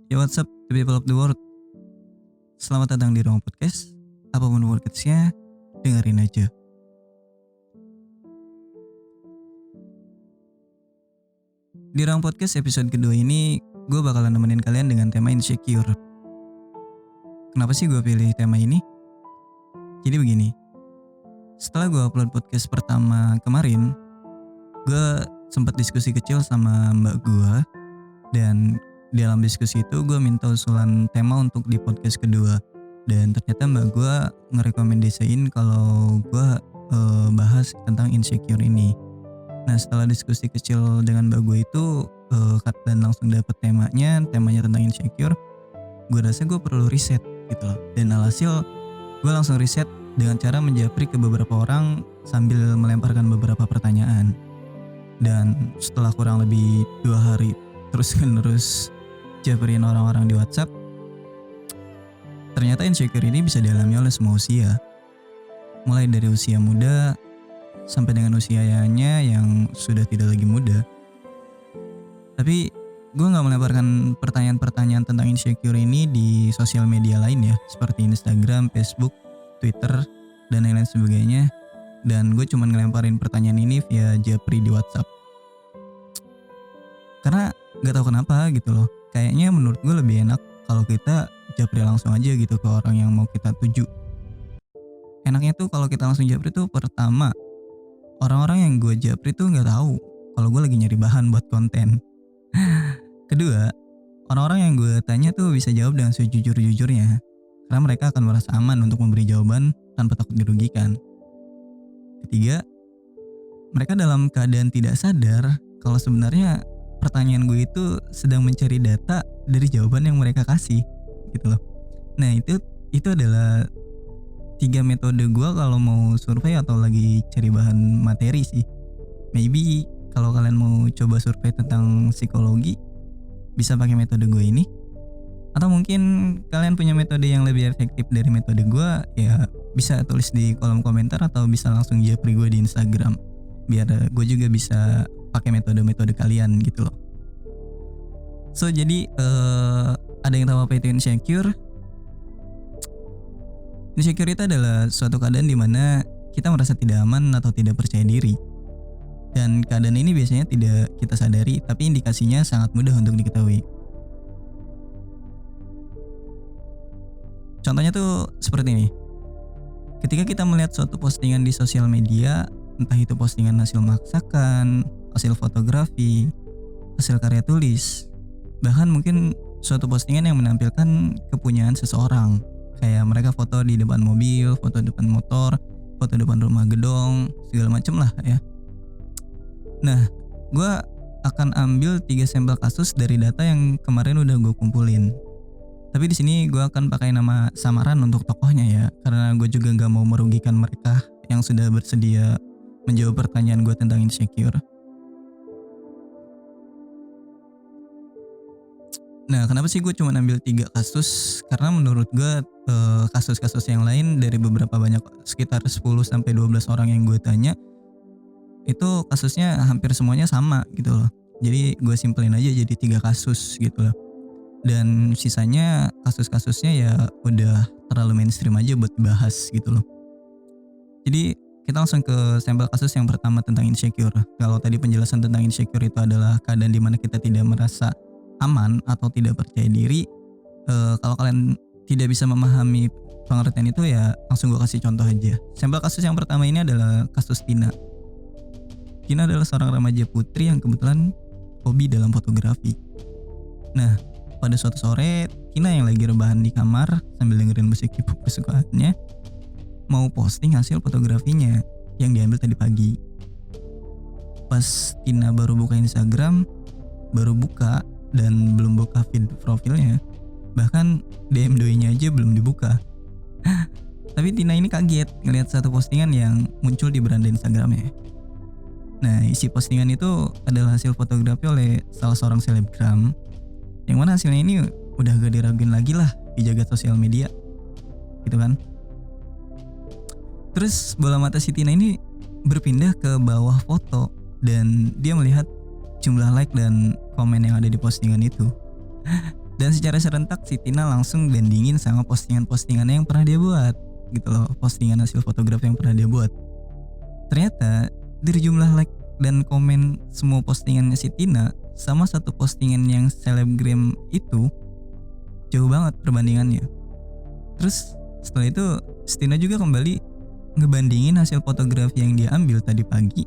Yo, what's up the people of the world. Selamat datang di ruang podcast. Apapun podcastnya, dengerin aja. Di ruang podcast episode kedua ini, gue bakalan nemenin kalian dengan tema insecure. Kenapa sih gue pilih tema ini? Jadi begini, setelah gue upload podcast pertama kemarin, gue sempat diskusi kecil sama mbak gue. Dan di dalam diskusi itu gue minta usulan tema untuk di podcast kedua. Dan ternyata mbak gue ngerekomendasiin kalau gue bahas tentang insecure ini. Nah, setelah diskusi kecil dengan mbak gue itu dan langsung dapet temanya tentang insecure, gue rasa gue perlu riset gitu loh. Dan alhasil gue langsung riset dengan cara menjapri ke beberapa orang sambil melemparkan beberapa pertanyaan. Dan setelah kurang lebih 2 hari terus-menerus jabarin orang-orang di WhatsApp, ternyata insecure ini bisa dialami oleh semua usia. Mulai dari usia muda sampai dengan usianya yang sudah tidak lagi muda. Tapi gue gak melemparkan pertanyaan-pertanyaan tentang insecure ini di sosial media lain ya, seperti Instagram, Facebook, Twitter, dan lain-lain sebagainya. Dan gue cuma ngelemparin pertanyaan ini via japri di WhatsApp. Karena gak tahu kenapa gitu loh, kayaknya menurut gue lebih enak kalau kita japri langsung aja gitu ke orang yang mau kita tuju. Enaknya tuh kalau kita langsung japri tuh, pertama, orang-orang yang gue japri tuh gak tahu kalau gue lagi nyari bahan buat konten. Kedua, orang-orang yang gue tanya tuh bisa jawab dengan sejujur-jujurnya, karena mereka akan merasa aman untuk memberi jawaban tanpa takut dirugikan. Ketiga, mereka dalam keadaan tidak sadar kalau sebenarnya pertanyaan gue itu sedang mencari data dari jawaban yang mereka kasih gitu loh. Nah, itu adalah 3 metode gue kalau mau survei atau lagi cari bahan materi sih. Maybe kalau kalian mau coba survei tentang psikologi, bisa pakai metode gue ini. Atau mungkin kalian punya metode yang lebih efektif dari metode gue, ya bisa tulis di kolom komentar atau bisa langsung japri gue di Instagram, biar gue juga bisa pakai metode-metode kalian gitu loh. So jadi ada yang tahu apa itu insecure? Insecure itu adalah suatu keadaan di mana kita merasa tidak aman atau tidak percaya diri. Dan keadaan ini biasanya tidak kita sadari, tapi indikasinya sangat mudah untuk diketahui. Contohnya tuh seperti ini. Ketika kita melihat suatu postingan di sosial media, entah itu postingan hasil masakan, hasil fotografi, hasil karya tulis, bahkan mungkin suatu postingan yang menampilkan kepunyaan seseorang, kayak mereka foto di depan mobil, foto depan motor, foto depan rumah gedong, segala macem lah ya. Nah, gue akan ambil 3 sampel kasus dari data yang kemarin udah gue kumpulin. Tapi di sini gue akan pakai nama samaran untuk tokohnya ya, karena gue juga nggak mau merugikan mereka yang sudah bersedia menjawab pertanyaan gue tentang insecure. Nah, kenapa sih gue cuma ambil 3 kasus? Karena menurut gue kasus-kasus yang lain dari beberapa banyak, sekitar 10-12 orang yang gue tanya, itu kasusnya hampir semuanya sama gitu loh. Jadi gue simpelin aja jadi 3 kasus gitu loh. Dan sisanya kasus-kasusnya ya udah terlalu mainstream aja buat dibahas gitu loh. Jadi kita langsung ke sampel kasus yang pertama tentang insecure. Kalau tadi penjelasan tentang insecure itu adalah keadaan di mana kita tidak merasa aman atau tidak percaya diri. Kalau kalian tidak bisa memahami pengertian itu, ya langsung gue kasih contoh aja. Sampel kasus yang pertama ini adalah kasus Tina. Tina adalah seorang remaja putri yang kebetulan hobi dalam fotografi. Nah, pada suatu sore, Tina yang lagi rebahan di kamar sambil dengerin musik K-pop kesukaannya, mau posting hasil fotografinya yang diambil tadi pagi. Pas Tina baru buka Instagram, baru buka dan belum buka feed profilnya, bahkan DM doi-nya aja belum dibuka. Tapi Tina ini kaget ngelihat satu postingan yang muncul di beranda Instagramnya. Nah, isi postingan itu adalah hasil fotografi oleh salah seorang selebgram, yang mana hasilnya ini udah gak diraguin lagi lah di jagat sosial media gitu kan. Terus bola mata si Tina ini berpindah ke bawah foto dan dia melihat jumlah like dan komen yang ada di postingan itu. Dan secara serentak si Tina langsung bandingin sama postingan-postingannya yang pernah dia buat gitu loh, postingan hasil fotografi yang pernah dia buat. Ternyata dari jumlah like dan komen semua postingannya si Tina sama satu postingan yang selebgram itu jauh banget perbandingannya. Terus setelah itu si Tina juga kembali ngebandingin hasil fotografi yang dia ambil tadi pagi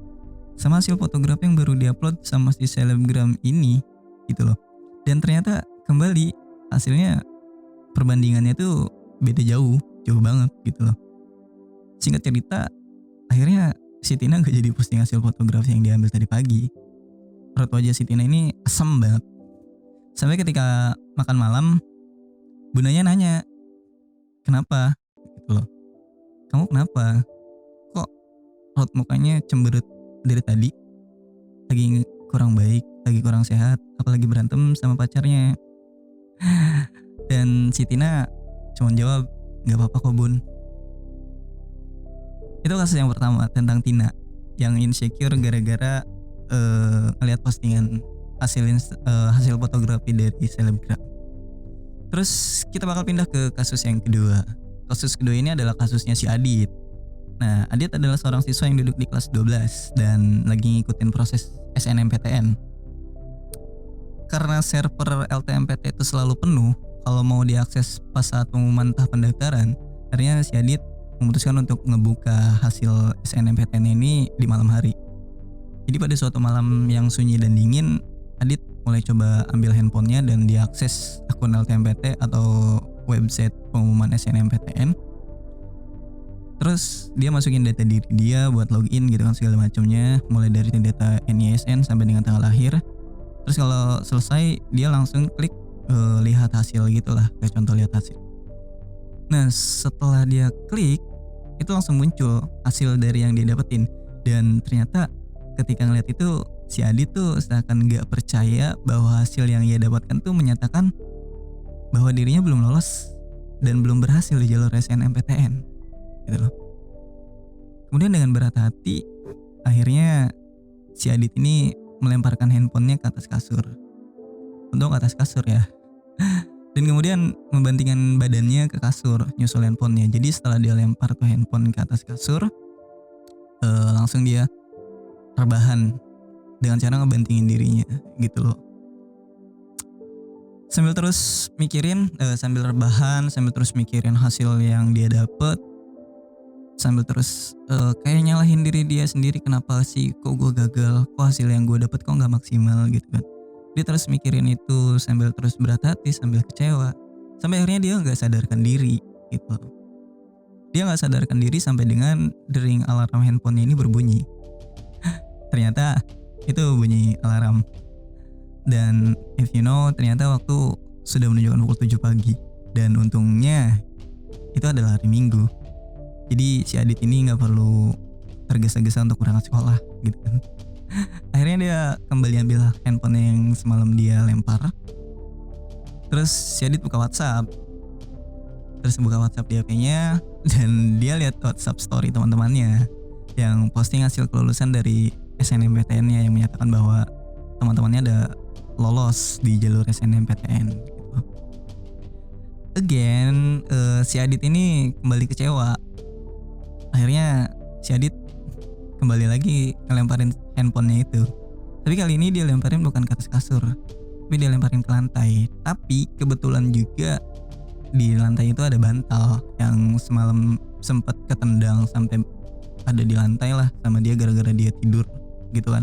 sama hasil fotografi yang baru diupload sama si selebgram ini gitu loh. Dan ternyata kembali hasilnya perbandingannya tuh beda jauh banget gitu loh. Singkat cerita, akhirnya si Tina gak jadi posting hasil fotografi yang diambil tadi pagi. Raut wajah si Tina ini asem banget. Sampai ketika makan malam, bundanya nanya, kenapa? Gitu loh. Kamu kenapa? Kok raut mukanya cemberut dari tadi? Lagi kurang baik, lagi kurang sehat, apalagi berantem sama pacarnya. Dan si Tina cuma jawab, gak apa-apa kok bun. Itu kasus yang pertama tentang Tina yang insecure gara-gara ngeliat postingan hasil fotografi dari selebgram. Terus kita bakal pindah ke kasus yang kedua. Kasus kedua ini adalah kasusnya si Adit. Nah, Adit adalah seorang siswa yang duduk di kelas 12 dan lagi ngikutin proses SNMPTN. Karena server LTMPT itu selalu penuh, kalau mau diakses pas saat pengumuman tahap pendaftaran, akhirnya si Adit memutuskan untuk ngebuka hasil SNMPTN ini di malam hari. Jadi pada suatu malam yang sunyi dan dingin, Adit mulai coba ambil handphonenya dan diakses akun LTMPT atau website pengumuman SNMPTN. Terus dia masukin data diri dia buat login gitu kan segala macamnya, mulai dari data NISN sampai dengan tanggal lahir. Terus kalau selesai dia langsung klik lihat hasil gitulah, kayak contoh lihat hasil. Nah setelah dia klik itu langsung muncul hasil dari yang dia dapetin. Dan ternyata ketika ngeliat itu si Adit tuh seakan gak percaya bahwa hasil yang ia dapatkan tuh menyatakan bahwa dirinya belum lolos dan belum berhasil di jalur SNMPTN gitu loh. Kemudian dengan berat hati akhirnya si Adit ini melemparkan handphonenya ke atas kasur. Untung ke atas kasur ya. Dan kemudian membantingkan badannya ke kasur, nyusul handphonenya. Jadi setelah dia lempar tuh handphone ke atas kasur, langsung dia rebahan dengan cara ngebantingin dirinya gitu loh. Sambil terus mikirin, sambil rebahan, sambil terus mikirin hasil yang dia dapet, sambil terus kayak nyalahin diri dia sendiri, kenapa sih kok gue gagal, kok hasil yang gue dapet kok nggak maksimal gitu kan. Dia terus mikirin itu sambil terus berat hati, sambil kecewa, sampai akhirnya dia nggak sadarkan diri gitu. Dia nggak sadarkan diri sampai dengan dering alarm handphonenya ini berbunyi. Ternyata itu bunyi alarm. Dan if you know, ternyata waktu sudah menunjukkan pukul 7 pagi. Dan untungnya itu adalah hari Minggu. Jadi si Adit ini gak perlu tergesa-gesa untuk berangkat sekolah gitu kan. Akhirnya dia kembali ambil handphone yang semalam dia lempar. Terus si Adit buka WhatsApp. Terus buka WhatsApp di HP-nya dan dia lihat WhatsApp story teman-temannya yang posting hasil kelulusan dari SNMPTN-nya yang menyatakan bahwa teman-temannya ada lolos di jalur SNMPTN gitu. Again, si Adit ini kembali kecewa. Akhirnya si Adit kembali lagi ngelemparin handphonenya itu. Tapi kali ini dia lemparin bukan ke atas kasur, tapi dia lemparin ke lantai. Tapi kebetulan juga di lantai itu ada bantal yang semalam sempat ketendang sampai ada di lantai lah sama dia gara-gara dia tidur gitu kan.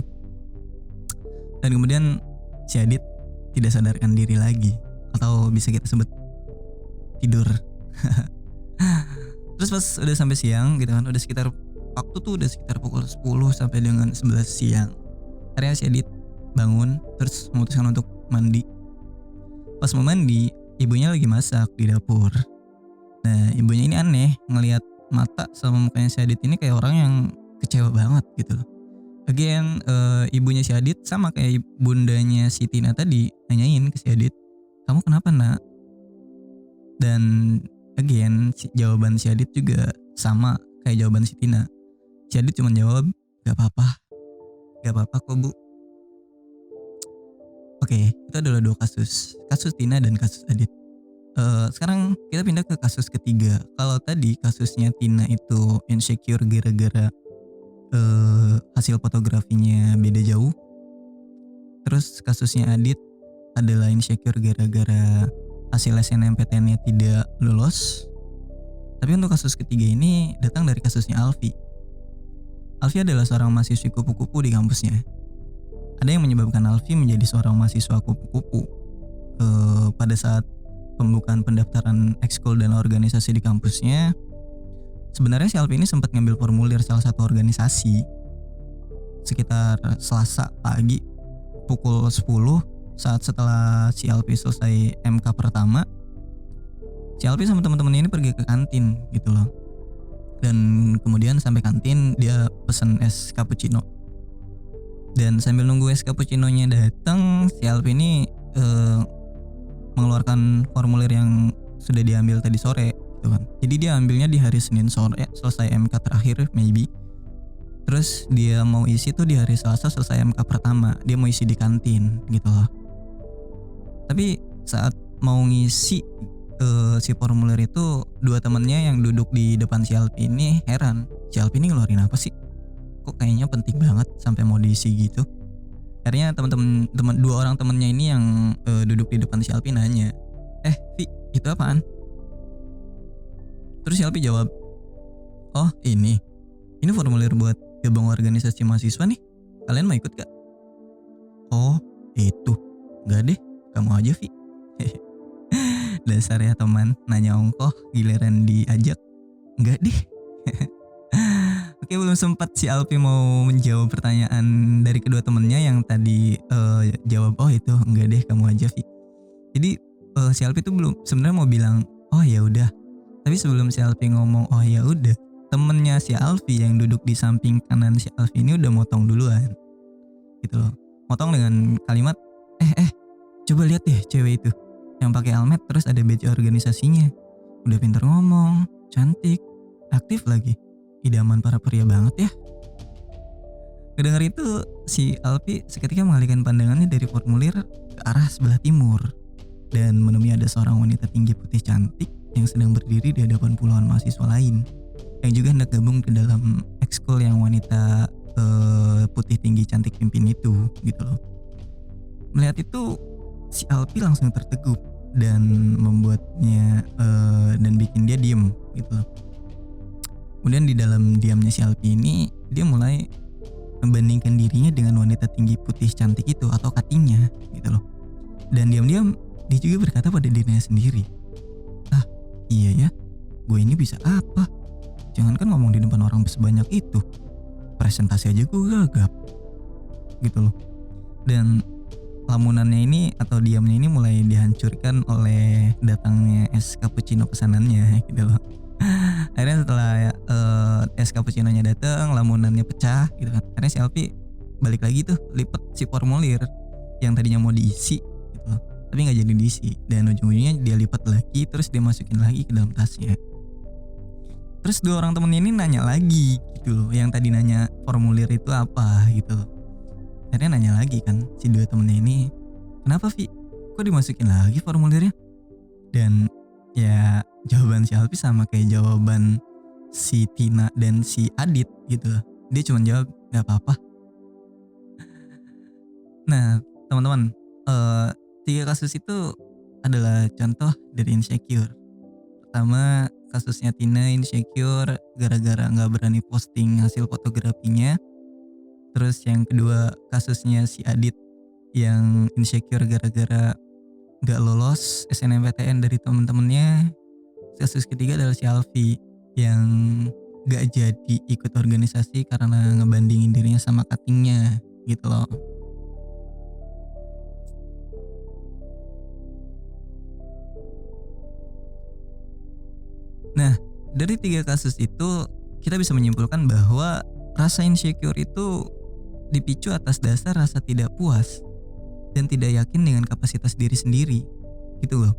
Dan kemudian si Adit tidak sadarkan diri lagi, atau bisa kita sebut tidur. Terus pas udah sampai siang gitu kan, udah sekitar pukul 10 sampai dengan 11 siang. Akhirnya si Adit bangun terus memutuskan untuk mandi. Pas mau mandi, ibunya lagi masak di dapur. Nah ibunya ini aneh, ngelihat mata sama mukanya si Adit ini kayak orang yang kecewa banget gitu loh. Again, ibunya si Adit sama kayak bundanya si Tina tadi nanyain ke si Adit, kamu kenapa nak? Dan again jawaban si Adit juga sama kayak jawaban si Tina. Si Adit cuma jawab, gak apa-apa kok bu. Oke, itu adalah dua kasus Tina dan kasus Adit. Sekarang kita pindah ke kasus ketiga. Kalau tadi kasusnya Tina itu insecure gara-gara hasil fotografinya beda jauh. Terus kasusnya Adit adalah insecure gara-gara hasil SNMPTN-nya tidak lolos. Tapi untuk kasus ketiga ini datang dari kasusnya Alfi. Alfi adalah seorang mahasiswi kupu-kupu di kampusnya. Ada yang menyebabkan Alfi menjadi seorang mahasiswa kupu-kupu. Pada saat pembukaan pendaftaran ekskul dan organisasi di kampusnya, sebenarnya si Alfi ini sempat ngambil formulir salah satu organisasi sekitar Selasa pagi pukul 10 saat setelah si Alfi selesai MK pertama. Si Alfi sama teman-temannya ini pergi ke kantin gitu loh. Dan kemudian sampai kantin dia pesen es cappuccino. Dan sambil nunggu es cappuccino-nya datang, si Alfi ini mengeluarkan formulir yang sudah diambil tadi sore gitu kan. Jadi dia ambilnya di hari Senin sore selesai MK terakhir maybe. Terus dia mau isi tuh di hari Selasa selesai MK pertama. Dia mau isi di kantin gitu loh. Tapi saat mau ngisi si formulir itu, dua temennya yang duduk di depan si Alfi ini heran. Si Alfi ini ngeluarin apa sih? Kok kayaknya penting banget sampai mau diisi gitu. Akhirnya dua orang temennya ini yang duduk di depan si Alfi nanya, Vi, itu apaan? Terus si Alfi jawab, oh ini formulir buat gabung organisasi mahasiswa nih. Kalian mau ikut gak? Oh itu, gak deh, kamu aja Vi. Dasar ya teman, nanya ongkoh giliran diajak, enggak deh. Oke, belum sempat si Alfi mau menjawab pertanyaan dari kedua temennya yang tadi jawab oh itu enggak deh kamu aja Vi. Jadi si Alfi tuh belum sebenarnya mau bilang oh ya udah. Tapi sebelum si Alfi ngomong oh ya udah, temennya si Alfi yang duduk di samping kanan si Alfi ini udah motong duluan. Gitu loh. Motong dengan kalimat coba lihat deh cewek itu yang pakai helmet terus ada badge organisasinya. Udah pintar ngomong, cantik, aktif lagi. Idaman para pria banget ya. Kedengar itu si Alfi seketika mengalihkan pandangannya dari formulir ke arah sebelah timur dan menemui ada seorang wanita tinggi putih cantik yang sedang berdiri di hadapan puluhan mahasiswa lain yang juga hendak gabung ke dalam ekskul yang wanita putih tinggi cantik pimpin itu gitu loh. Melihat itu si Alfi langsung tertegup dan membuatnya dan bikin dia diem gitu loh. Kemudian di dalam diamnya si Alfi ini dia mulai membandingkan dirinya dengan wanita tinggi putih cantik itu atau cuttingnya gitu loh. Dan diam-diam dia juga berkata pada dirinya sendiri, iya ya, gue ini bisa apa? Jangankan ngomong di depan orang sebanyak itu, presentasi aja gue gagap gitu loh. Dan lamunannya ini atau diamnya ini mulai dihancurkan oleh datangnya es cappuccino pesanannya gitu loh. Akhirnya setelah es cappuccino-nya datang, lamunannya pecah gitu kan. Akhirnya si Alfi balik lagi tuh lipet si formulir yang tadinya mau diisi gitu loh. Tapi gak jadi diisi. Dan ujung-ujungnya dia lipat lagi, terus dia masukin lagi ke dalam tasnya. Terus dua orang temennya ini nanya lagi gitu loh. Yang tadi nanya formulir itu apa gitu loh. Akhirnya nanya lagi kan si dua temennya ini, kenapa Vi? Kok dimasukin lagi formulirnya? Dan ya jawaban si Alfi sama kayak jawaban si Tina dan si Adit gitu loh. Dia cuma jawab gak apa-apa. Nah teman-teman, 3 kasus itu adalah contoh dari insecure. Pertama kasusnya Tina insecure gara-gara gak berani posting hasil fotografinya. Terus yang kedua kasusnya si Adit yang insecure gara-gara gak lolos SNMPTN dari temen-temennya. Kasus ketiga adalah si Alfi yang gak jadi ikut organisasi karena ngebandingin dirinya sama cuttingnya gitu loh. Nah dari 3 kasus itu kita bisa menyimpulkan bahwa rasa insecure itu dipicu atas dasar rasa tidak puas dan tidak yakin dengan kapasitas diri sendiri gitu loh.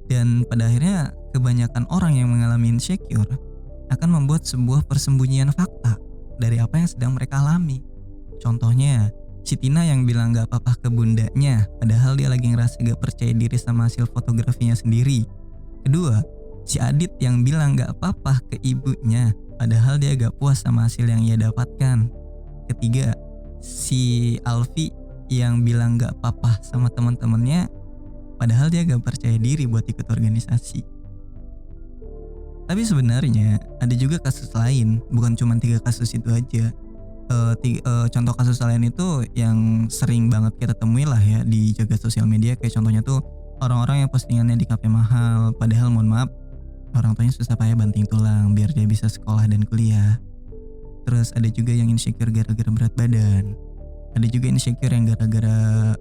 Dan pada akhirnya kebanyakan orang yang mengalami insecure akan membuat sebuah persembunyian fakta dari apa yang sedang mereka alami. Contohnya Si Tina yang bilang gak apa-apa ke bundanya, padahal dia lagi ngerasa gak percaya diri sama hasil fotografinya sendiri. Kedua, si Adit yang bilang gak apa-apa ke ibunya, padahal dia gak puas sama hasil yang ia dapatkan. Ketiga, si Alfi yang bilang gak apa-apa sama teman-temannya, padahal dia gak percaya diri buat ikut organisasi. Tapi sebenarnya ada juga kasus lain, bukan cuma 3 kasus itu aja. Contoh kasus lain itu yang sering banget kita temui lah ya di jagat sosial media, kayak contohnya tuh orang-orang yang postingannya di kafe mahal, padahal mohon maaf orang tuanya susah payah banting tulang biar dia bisa sekolah dan kuliah. Terus ada juga yang insecure gara-gara berat badan, ada juga insecure yang gara-gara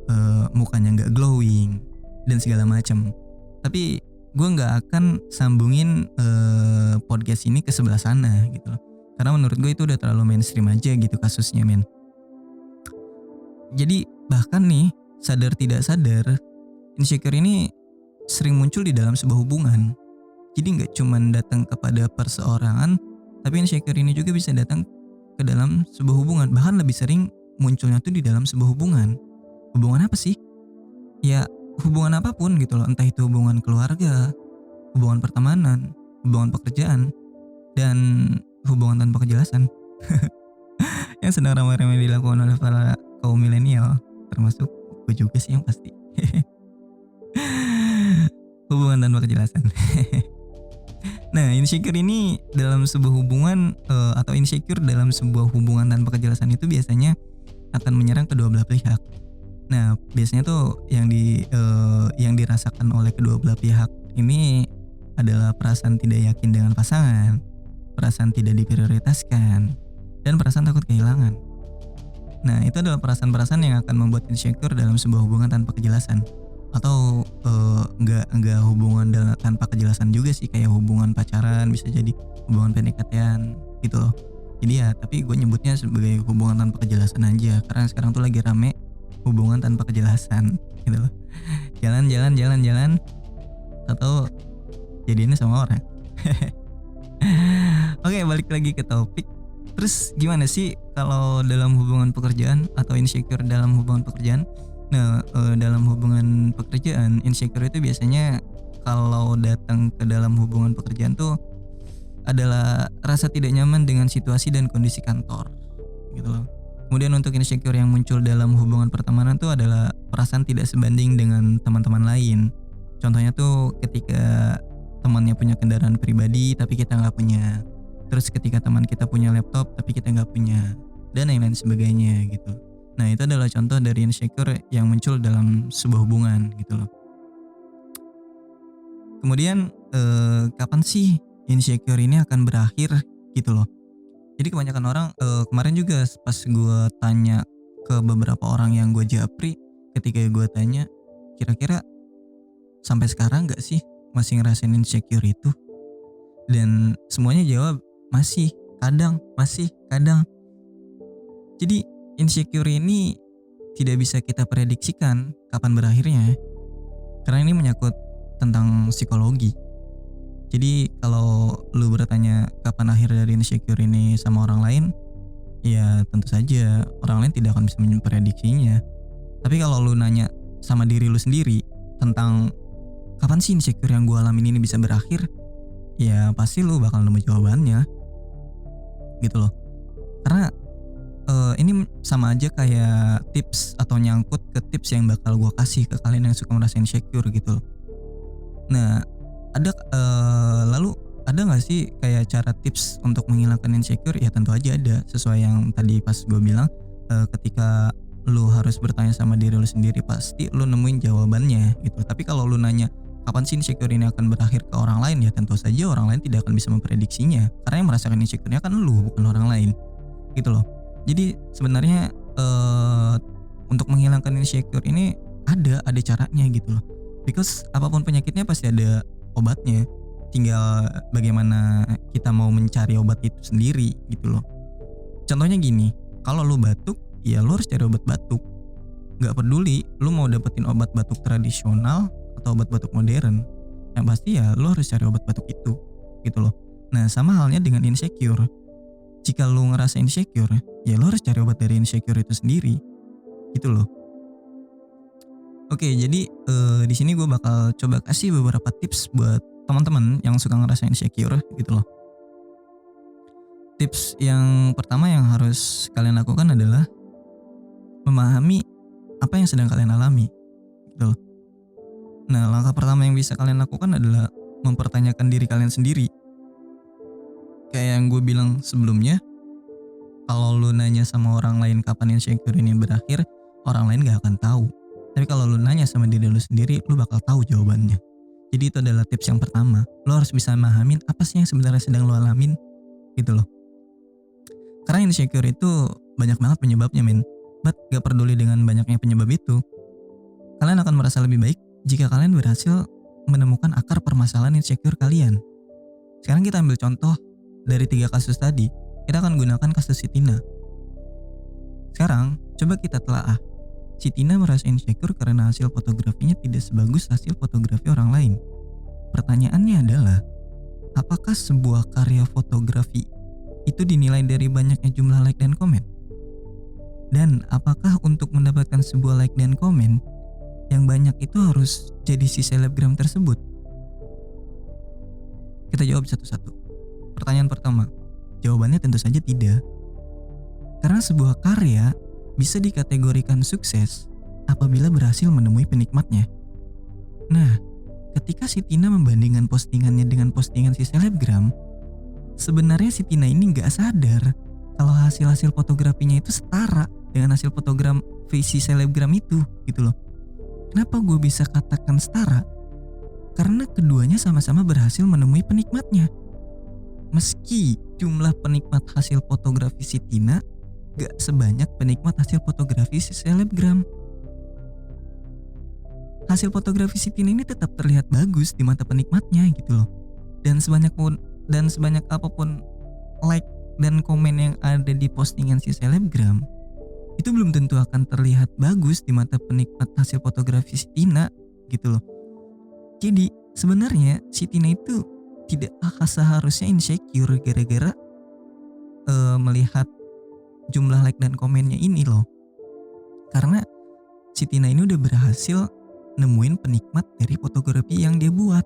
mukanya nggak glowing dan segala macam. Tapi gue nggak akan sambungin podcast ini ke sebelah sana gitu loh. Karena menurut gue itu udah terlalu mainstream aja gitu kasusnya, men. Jadi bahkan nih, sadar tidak sadar, insecure ini sering muncul di dalam sebuah hubungan. Jadi gak cuma datang kepada perseorangan, tapi insecure ini juga bisa datang ke dalam sebuah hubungan. Bahkan lebih sering munculnya tuh di dalam sebuah hubungan. Hubungan apa sih? Ya hubungan apapun gitu loh. Entah itu hubungan keluarga, hubungan pertemanan, hubungan pekerjaan, dan hubungan tanpa kejelasan. Yang sedang ramai-ramai dilakukan oleh para kaum milenial, termasuk gue juga sih yang pasti. Hubungan tanpa kejelasan. Nah, insecure ini dalam sebuah hubungan atau insecure dalam sebuah hubungan tanpa kejelasan itu biasanya akan menyerang kedua belah pihak. Nah, biasanya tuh yang dirasakan oleh kedua belah pihak ini adalah perasaan tidak yakin dengan pasangan, perasaan tidak diprioritaskan, dan perasaan takut kehilangan. Nah, itu adalah perasaan-perasaan yang akan membuat insecure dalam sebuah hubungan tanpa kejelasan. Atau enggak hubungan tanpa kejelasan juga sih, kayak hubungan pacaran, bisa jadi hubungan PDKT-an gitu loh. Jadi ya, tapi gue nyebutnya sebagai hubungan tanpa kejelasan aja, karena sekarang tuh lagi rame hubungan tanpa kejelasan gitu loh. Jalan, atau jadinya sama orang. Oke, balik lagi ke topik. Terus gimana sih kalau dalam hubungan pekerjaan atau insecure dalam hubungan pekerjaan? Nah, dalam hubungan pekerjaan, insecure itu biasanya kalau datang ke dalam hubungan pekerjaan tuh adalah rasa tidak nyaman dengan situasi dan kondisi kantor, gitu loh. Kemudian untuk insecure yang muncul dalam hubungan pertemanan tuh adalah perasaan tidak sebanding dengan teman-teman lain. Contohnya tuh ketika temannya punya kendaraan pribadi tapi kita nggak punya. Terus ketika teman kita punya laptop tapi kita nggak punya, dan lain-lain sebagainya gitu. Nah, itu adalah contoh dari insecure yang muncul dalam sebuah hubungan gitu loh. Kemudian kapan sih insecure ini akan berakhir gitu loh. Jadi kebanyakan orang, kemarin juga pas gue tanya ke beberapa orang yang gue japri, ketika gue tanya kira-kira sampai sekarang gak sih masih ngerasain insecure itu, dan semuanya jawab masih, kadang. Jadi insecure ini tidak bisa kita prediksikan kapan berakhirnya, karena ini menyangkut tentang psikologi. Jadi kalau lu bertanya kapan akhir dari insecure ini sama orang lain, ya tentu saja orang lain tidak akan bisa memprediksinya. Tapi kalau lu nanya sama diri lu sendiri tentang kapan sih insecure yang gue alamin ini bisa berakhir, ya pasti lu bakal nemu jawabannya gitu loh. Karena ini sama aja kayak tips atau nyangkut ke tips yang bakal gue kasih ke kalian yang suka merasa insecure gitu loh. Nah, lalu ada nggak sih kayak cara tips untuk menghilangkan insecure? Ya tentu aja ada, sesuai yang tadi pas gue bilang, ketika lu harus bertanya sama diri lu sendiri pasti lu nemuin jawabannya gitu. Tapi kalau lu nanya kapan sih insecure ini akan berakhir ke orang lain, ya tentu saja orang lain tidak akan bisa memprediksinya, karena yang merasakan insecure-nya kan lu, bukan orang lain gitu loh. Jadi sebenarnya untuk menghilangkan insecure ini ada caranya gitu loh. Because apapun penyakitnya pasti ada obatnya, tinggal bagaimana kita mau mencari obat itu sendiri gitu loh. Contohnya gini, kalau lu batuk, ya lu harus cari obat batuk. Gak peduli lu mau dapetin obat batuk tradisional atau obat batuk modern, yang pasti ya lu harus cari obat batuk itu gitu loh. Nah, sama halnya dengan insecure. Jika lu ngerasa insecure, ya lu harus cari obat dari insecure itu sendiri gitu loh. Oke, jadi di sini gue bakal coba kasih beberapa tips buat teman-teman yang suka ngerasain insecure gitu loh. Tips yang pertama yang harus kalian lakukan adalah memahami apa yang sedang kalian alami gitu loh. Nah, langkah pertama yang bisa kalian lakukan adalah mempertanyakan diri kalian sendiri. Kayak yang gue bilang sebelumnya, kalau lu nanya sama orang lain kapan insecure ini berakhir, orang lain gak akan tahu. Tapi kalau lu nanya sama diri lu sendiri, lu bakal tahu jawabannya. Jadi itu adalah tips yang pertama. Lu harus bisa memahamin apa sih yang sebenarnya sedang lu alamin gitu loh. Karena insecure itu banyak banget penyebabnya, men. But gak peduli dengan banyaknya penyebab itu, kalian akan merasa lebih baik jika kalian berhasil menemukan akar permasalahan insecure kalian. Sekarang kita ambil contoh dari 3 kasus tadi. Kita akan gunakan kasus si Tina. Sekarang, coba kita telaah. Si Tina merasa insecure karena hasil fotografinya tidak sebagus hasil fotografi orang lain. Pertanyaannya adalah, apakah sebuah karya fotografi itu dinilai dari banyaknya jumlah like dan komen? Dan apakah untuk mendapatkan sebuah like dan komen yang banyak itu harus jadi si selebgram tersebut? Kita jawab satu-satu. Pertanyaan pertama, jawabannya tentu saja tidak. Karena sebuah karya bisa dikategorikan sukses apabila berhasil menemui penikmatnya. Nah, ketika si Tina membandingkan postingannya dengan postingan si selebgram, sebenarnya si Tina ini gak sadar kalau hasil-hasil fotografinya itu setara dengan hasil fotografi si selebgram itu gitu loh. Kenapa gue bisa katakan setara? Karena keduanya sama-sama berhasil menemui penikmatnya. Meski jumlah penikmat hasil fotografi si Tina gak sebanyak penikmat hasil fotografi si selebgram. Hasil fotografi si Tina ini tetap terlihat bagus di mata penikmatnya gitu loh. Dan sebanyak apapun like dan komen yang ada di postingan si selebgram, itu belum tentu akan terlihat bagus di mata penikmat hasil fotografi si Tina gitu loh. Jadi sebenarnya si Tina itu tidak seharusnya insecure gara-gara melihat jumlah like dan komennya ini loh. Karena si Tina ini udah berhasil nemuin penikmat dari fotografi yang dia buat.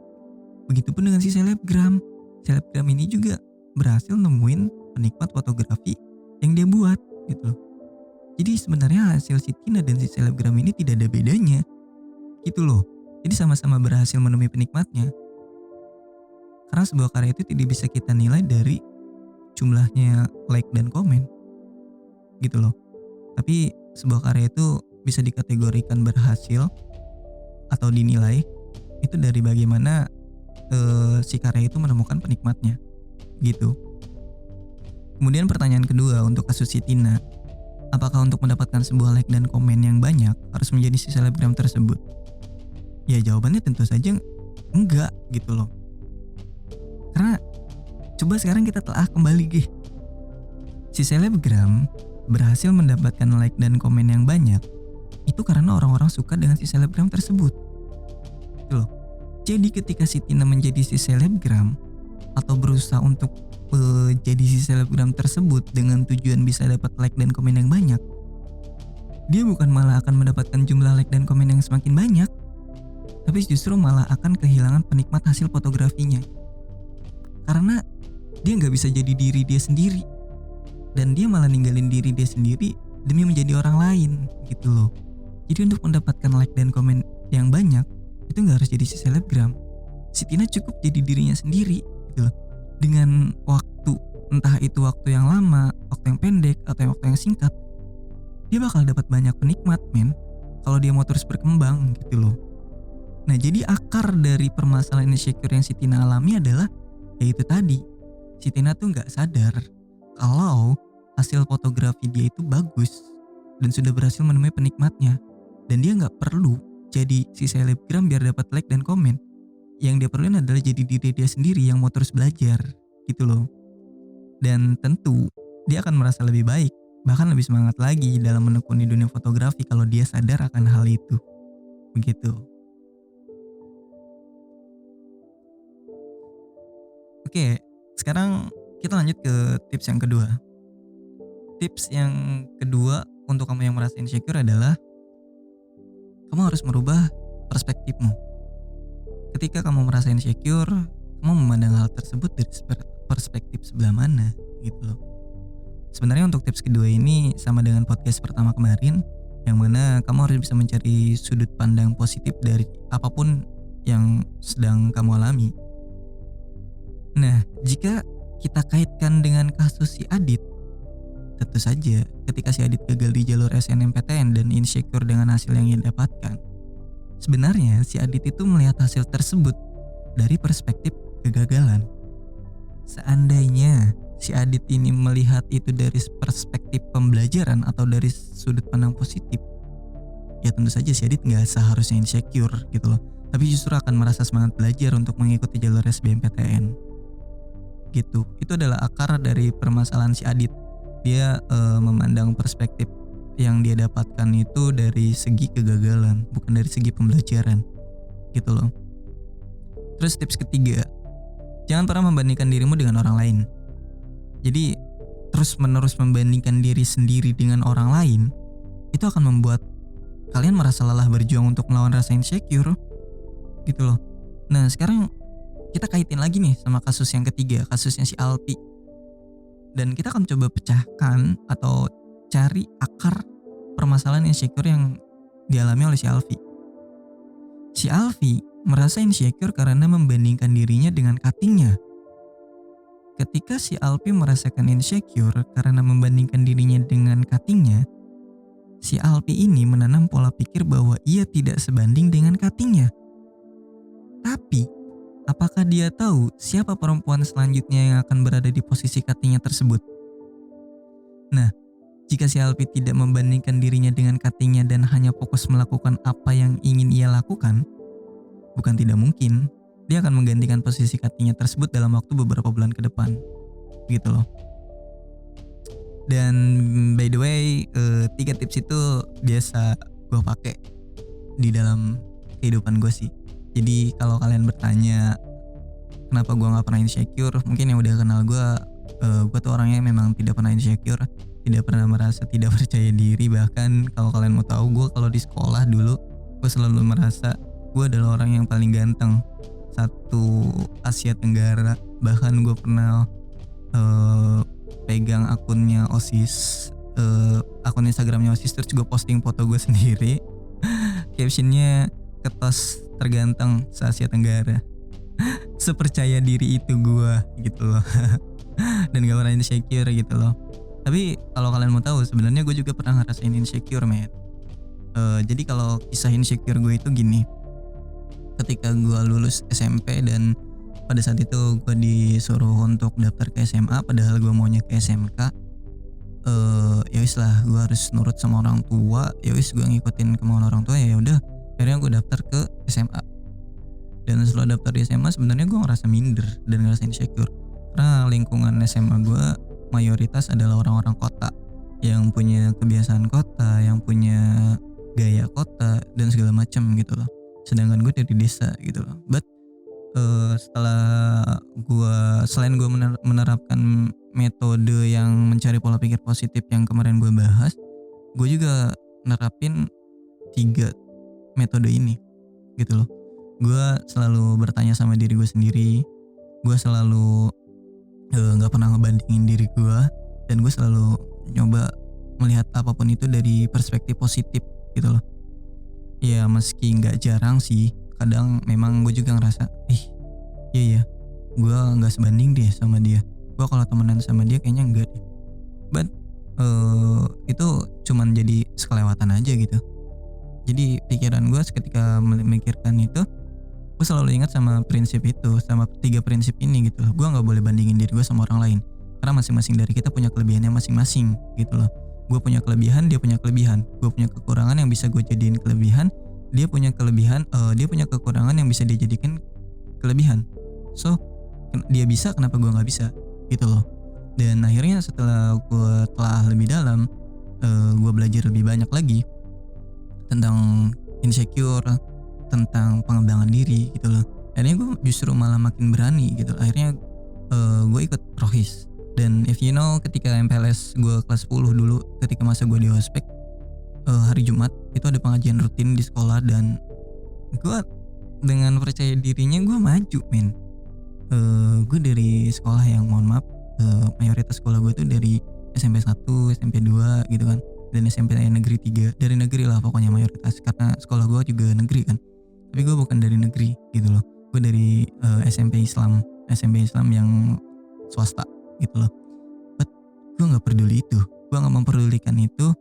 Begitupun dengan si selebgram. Selebgram ini juga berhasil nemuin penikmat fotografi yang dia buat gitu loh. Jadi sebenarnya hasil si Tina dan si selebgram ini tidak ada bedanya gitu loh. Jadi sama-sama berhasil menemui penikmatnya. Karena sebuah karya itu tidak bisa kita nilai dari jumlahnya like dan komen gitu loh. Tapi sebuah karya itu bisa dikategorikan berhasil atau dinilai itu dari bagaimana si karya itu menemukan penikmatnya gitu. Kemudian pertanyaan kedua untuk kasus si Tina, apakah untuk mendapatkan sebuah like dan komen yang banyak harus menjadi si selebgram tersebut? Ya jawabannya tentu saja enggak gitu loh. Karena coba sekarang kita telah kembali gih. Si selebgram berhasil mendapatkan like dan komen yang banyak itu karena orang-orang suka dengan si selebgram tersebut gitu loh. Jadi ketika si Tina menjadi si selebgram atau berusaha untuk jadi si selebgram tersebut dengan tujuan bisa dapat like dan komen yang banyak, dia bukan malah akan mendapatkan jumlah like dan komen yang semakin banyak, tapi justru malah akan kehilangan penikmat hasil fotografinya. Karena dia gak bisa jadi diri dia sendiri, dan dia malah ninggalin diri dia sendiri demi menjadi orang lain gitu loh. Jadi untuk mendapatkan like dan komen yang banyak itu gak harus jadi si selebgram. Si Tina cukup jadi dirinya sendiri gitu loh. Dengan waktu, entah itu waktu yang lama, waktu yang pendek, atau waktu yang singkat, dia bakal dapat banyak penikmat men kalau dia mau terus berkembang gitu loh. Nah jadi akar dari permasalahan insecure yang si Tina alami adalah yaitu tadi, si Tina tuh gak sadar kalau hasil fotografi dia itu bagus dan sudah berhasil menemui penikmatnya. Dan dia gak perlu jadi si selebgram biar dapat like dan komen. Yang dia perluin adalah jadi diri dia sendiri yang mau terus belajar gitu loh. Dan tentu dia akan merasa lebih baik, bahkan lebih semangat lagi dalam menekuni dunia fotografi kalau dia sadar akan hal itu. Begitu. Oke, sekarang kita lanjut ke tips yang kedua. Tips yang kedua untuk kamu yang merasa insecure adalah kamu harus merubah perspektifmu. Ketika kamu merasa insecure, kamu memandang hal tersebut dari perspektif sebelah mana gitu loh. Sebenarnya untuk tips kedua ini sama dengan podcast pertama kemarin, yang mana kamu harus bisa mencari sudut pandang positif dari apapun yang sedang kamu alami. Nah, jika kita kaitkan dengan kasus si Adit, tentu saja ketika si Adit gagal di jalur SNMPTN dan insecure dengan hasil yang ia dapatkan, sebenarnya si Adit itu melihat hasil tersebut dari perspektif kegagalan. Seandainya si Adit ini melihat itu dari perspektif pembelajaran atau dari sudut pandang positif, ya tentu saja si Adit gak seharusnya insecure gitu loh, tapi justru akan merasa semangat belajar untuk mengikuti jalur SBMPTN gitu. Itu adalah akar dari permasalahan si Adit. Dia memandang perspektif yang dia dapatkan itu dari segi kegagalan, bukan dari segi pembelajaran gitu loh. Terus tips ketiga, jangan pernah membandingkan dirimu dengan orang lain. Jadi terus menerus membandingkan diri sendiri dengan orang lain, itu akan membuat kalian merasa lelah berjuang untuk melawan rasa insecure gitu loh. Nah sekarang kita kaitin lagi nih sama kasus yang ketiga, kasusnya si Alpi. Dan kita akan coba pecahkan atau cari akar permasalahan insecure yang dialami oleh si Alfi. Si Alfi merasa insecure karena membandingkan dirinya dengan cuttingnya. Ketika si Alfi merasakan insecure karena membandingkan dirinya dengan cuttingnya, si Alfi ini menanam pola pikir bahwa ia tidak sebanding dengan cuttingnya. Tapi, apakah dia tahu siapa perempuan selanjutnya yang akan berada di posisi cuttingnya tersebut? Nah, jika si Alfi tidak membandingkan dirinya dengan cuttingnya dan hanya fokus melakukan apa yang ingin ia lakukan, bukan tidak mungkin dia akan menggantikan posisi cuttingnya tersebut dalam waktu beberapa bulan ke depan gitu loh. Dan by the way, 3 tips itu biasa gue pakai di dalam kehidupan gue sih. Jadi kalau kalian bertanya kenapa gue gak pernah insecure, mungkin yang udah kenal gue tuh orangnya memang tidak pernah insecure, tidak pernah merasa tidak percaya diri. Bahkan kalau kalian mau tahu, gue kalau di sekolah dulu gue selalu merasa gue adalah orang yang paling ganteng satu Asia Tenggara. Bahkan gue pernah pegang akunnya OSIS, akun Instagramnya OSIS, terus gue posting foto gue sendiri. Captionnya ketos terganteng se Asia Tenggara. Sepercaya diri itu gue gitu loh. Dan gak pernah insecure gitu loh. Tapi kalau kalian mau tahu, sebenarnya gue juga pernah ngerasain insecure, man. Jadi kalau kisah insecure gue itu gini. Ketika gue lulus SMP dan pada saat itu gue disuruh untuk daftar ke SMA, padahal gue maunya ke SMK. Ya wis lah, gue harus nurut sama orang tua. Ya wis, gue ngikutin kemauan orang tua. Ya udah, akhirnya gue daftar ke SMA. Dan setelah daftar di SMA, sebenarnya gue ngerasa minder dan ngerasa insecure karena lingkungan SMA gue mayoritas adalah orang-orang kota yang punya kebiasaan kota, yang punya gaya kota dan segala macam gitu loh. Sedangkan gue dari desa gitu loh. But selain gue menerapkan metode yang mencari pola pikir positif yang kemarin gue bahas, gue juga nerapin 3 metode ini gitu loh. Gue selalu bertanya sama diri gue sendiri. Gue selalu gak pernah ngebandingin diri gue. Dan gue selalu nyoba melihat apapun itu dari perspektif positif gitu loh. Ya meski gak jarang sih, kadang memang gue juga ngerasa iya gue gak sebanding deh sama dia. Gue kalau temenan sama dia kayaknya enggak deh. But itu cuman jadi sekelewatan aja gitu. Jadi pikiran gue ketika memikirkan itu, gue selalu ingat sama prinsip itu, sama 3 prinsip ini gitu loh. Gue gak boleh bandingin diri gue sama orang lain, karena masing-masing dari kita punya kelebihannya masing-masing gitu loh. Gue punya kelebihan, dia punya kelebihan. Gue punya kekurangan yang bisa gue jadiin kelebihan, dia punya kekurangan yang bisa dia jadikan kelebihan. So dia bisa, kenapa gue gak bisa gitu loh. Dan akhirnya setelah gue telah lebih dalam, gue belajar lebih banyak lagi tentang insecure, tentang pengembangan diri gitu loh. Akhirnya gue justru malah makin berani gitu. Akhirnya gue ikut Rohis. Dan if you know, ketika MPLS gue kelas 10 dulu, ketika masa gue di ospek, hari Jumat itu ada pengajian rutin di sekolah, dan gue dengan percaya dirinya gue maju men. Gue dari sekolah yang mohon maaf, mayoritas sekolah gue tuh dari SMP 1, SMP 2 gitu kan, dan SMP negeri 3, dari negeri lah pokoknya mayoritas, karena sekolah gue juga negeri kan. Tapi gue bukan dari negeri gitu loh, gue dari SMP Islam yang swasta gitu loh. But gue nggak peduli itu, gue nggak memperdulikan itu,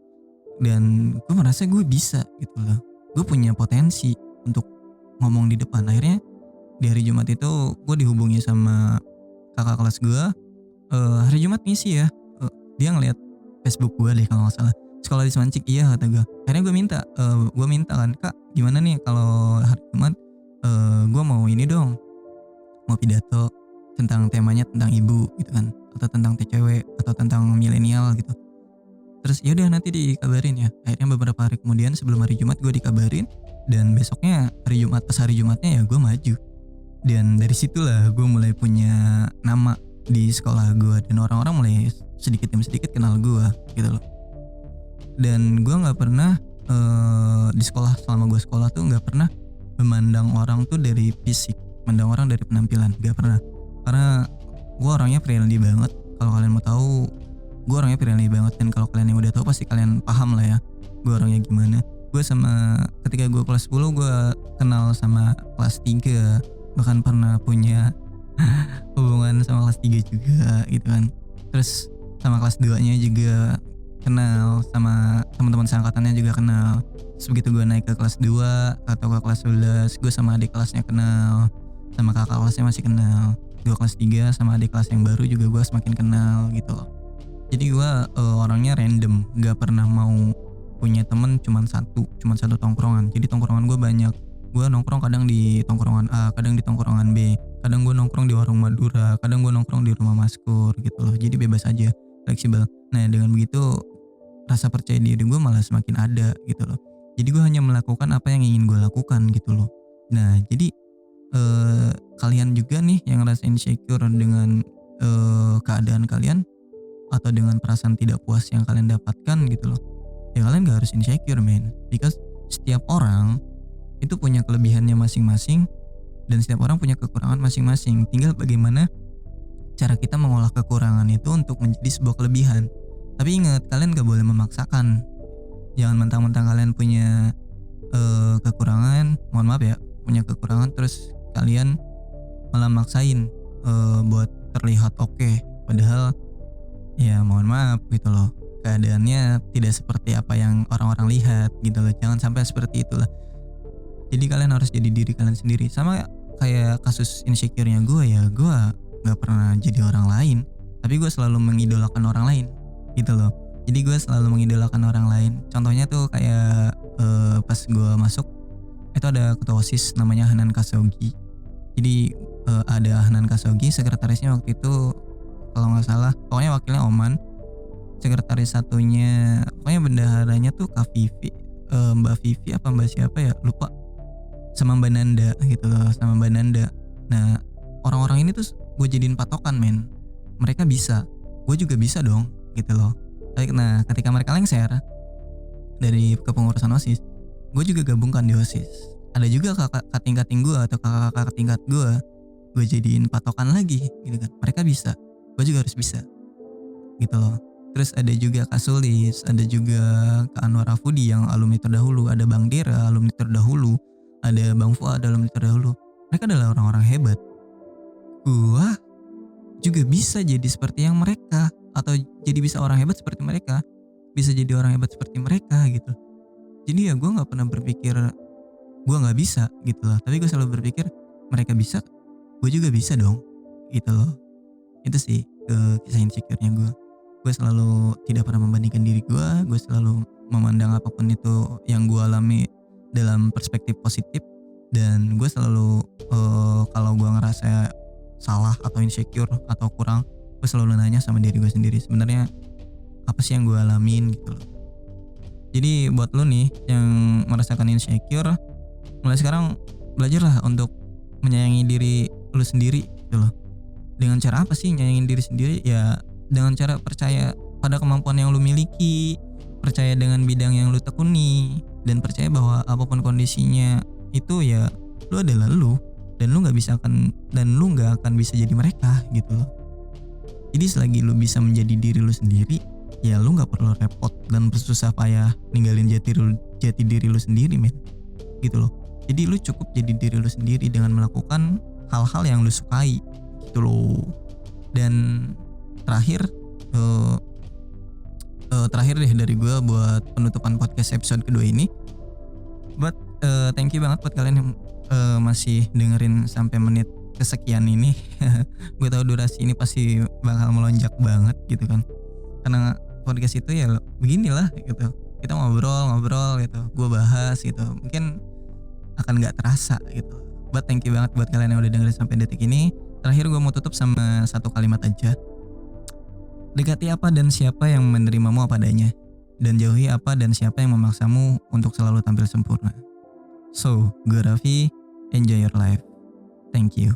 dan gue merasa gue bisa gitu loh, gue punya potensi untuk ngomong di depan. Akhirnya di hari Jumat itu gue dihubungi sama kakak kelas gue, hari Jumat ngisi ya. Dia ngeliat Facebook gue deh kalau nggak salah, sekolah di Semancik, iya kata gue. Akhirnya gue minta kan, kak gimana nih kalau hari Jumat gue mau ini dong, mau pidato tentang temanya tentang ibu gitu kan, atau tentang TCW atau tentang milenial gitu. Terus ya udah nanti dikabarin ya. Akhirnya beberapa hari kemudian sebelum hari Jumat gue dikabarin, dan besoknya pas hari Jumatnya ya gue maju. Dan dari situlah gue mulai punya nama di sekolah gue, dan orang-orang mulai sedikit demi sedikit kenal gue gitu loh. Dan gue nggak pernah di sekolah, selama gue sekolah tuh nggak pernah memandang orang tuh dari fisik, memandang orang dari penampilan, nggak pernah. Karena gue orangnya friendly banget. Kalau kalian mau tahu, gue orangnya friendly banget, dan kalau kalian yang udah tahu pasti kalian paham lah ya gue orangnya gimana. Gue ketika gue kelas 10 gue kenal sama kelas 3, bahkan pernah punya hubungan sama kelas 3 juga gitu kan. Terus sama kelas 2 nya juga kenal, sama teman-teman seangkatannya juga kenal. Terus begitu gue naik ke kelas 2 atau ke kelas 11, gue sama adik kelasnya kenal, sama kakak kelasnya masih kenal. Gue kelas 3 sama adik kelas yang baru juga gue semakin kenal gitu loh. Jadi gue orangnya random, gak pernah mau punya temen cuman satu tongkrongan. Jadi tongkrongan gue banyak. Gue nongkrong kadang di tongkrongan A, kadang di tongkrongan B, kadang gue nongkrong di warung Madura, kadang gue nongkrong di rumah Maskur gitu loh. Jadi bebas aja, fleksibel. Nah dengan begitu rasa percaya diri gue malah semakin ada gitu loh. Jadi gue hanya melakukan apa yang ingin gue lakukan gitu loh. Nah jadi kalian juga nih yang ngerasa insecure dengan keadaan kalian atau dengan perasaan tidak puas yang kalian dapatkan gitu loh, ya kalian gak harus insecure man, because setiap orang itu punya kelebihannya masing-masing, dan setiap orang punya kekurangan masing-masing. Tinggal bagaimana cara kita mengolah kekurangan itu untuk menjadi sebuah kelebihan. Tapi ingat, kalian gak boleh memaksakan. Jangan mentang-mentang kalian punya kekurangan, mohon maaf ya, punya kekurangan terus kalian malah maksain buat terlihat oke, padahal ya mohon maaf gitu loh, keadaannya tidak seperti apa yang orang-orang lihat gitu loh. Jangan sampai seperti itulah. Jadi kalian harus jadi diri kalian sendiri. Sama kayak kasus insecure-nya gue ya, gue gak pernah jadi orang lain, tapi gue selalu mengidolakan orang lain gitu loh. Jadi gue selalu mengidolakan orang lain. Contohnya tuh kayak pas gue masuk itu ada ketua OSIS namanya Hanan Kasogi. Jadi ada Hanan Kasogi, sekretarisnya waktu itu kalau nggak salah, pokoknya wakilnya Oman, sekretaris satunya, pokoknya bendaharanya tuh Kak Vivi, Mbak Vivi apa Mbak siapa ya, lupa, sama Mbak Nanda gitu loh, sama Mbak Nanda. Nah orang-orang ini tuh gue jadiin patokan men, mereka bisa, gue juga bisa dong gitu loh. Nah ketika mereka lengser dari kepengurusan OSIS, gue juga gabungkan di OSIS. Ada juga kakak tingkat gue atau kakak tingkat gue jadiin patokan lagi gitu kan, mereka bisa, gue juga harus bisa gitu loh. Terus ada juga Kak Sulis, ada juga Kak Anwar Afudi yang alumni terdahulu, ada Bang Dera alumni terdahulu, ada Bang Fuad alumni terdahulu. Mereka adalah orang-orang hebat. Gua juga bisa jadi seperti yang mereka, atau jadi bisa orang hebat seperti mereka, bisa jadi orang hebat seperti mereka gitu. Jadi ya gue gak pernah berpikir gue gak bisa gitu loh, tapi gue selalu berpikir mereka bisa, gue juga bisa dong gitu loh. Itu sih kisah insecure-nya gue. Gue selalu tidak pernah membandingkan diri gue selalu memandang apapun itu yang gue alami dalam perspektif positif, dan gue selalu kalau gue ngerasa salah atau insecure atau kurang, gue selalu nanya sama diri gue sendiri, sebenarnya apa sih yang gue alamin gitu loh. Jadi buat lo nih yang merasakan insecure, mulai sekarang belajarlah untuk menyayangi diri lo sendiri gitu loh. Dengan cara apa sih nyayangin diri sendiri? Ya dengan cara percaya pada kemampuan yang lu miliki, percaya dengan bidang yang lu tekuni, dan percaya bahwa apapun kondisinya itu ya lu adalah lu, dan lu nggak akan bisa jadi mereka gitu loh. Jadi selagi lu bisa menjadi diri lu sendiri, ya lu nggak perlu repot dan bersusah payah ninggalin jati diri lu sendiri, men, gitu loh. Jadi lu cukup jadi diri lu sendiri dengan melakukan hal-hal yang lu sukai gitu loh. Dan terakhir eh, terakhir deh dari gue buat penutupan podcast episode kedua ini. But thank you banget buat kalian yang masih dengerin sampai menit kesekian ini. Gue tahu durasi ini pasti bakal melonjak banget gitu kan, karena podcast itu ya beginilah gitu, kita ngobrol gitu, gue bahas gitu, mungkin akan nggak terasa gitu. But thank you banget buat kalian yang udah dengerin sampai detik ini. Terakhir gue mau tutup sama satu kalimat aja. Dekati apa dan siapa yang menerimamu apa adanya, dan jauhi apa dan siapa yang memaksamu untuk selalu tampil sempurna. So, gue Raffi, enjoy your life. Thank you.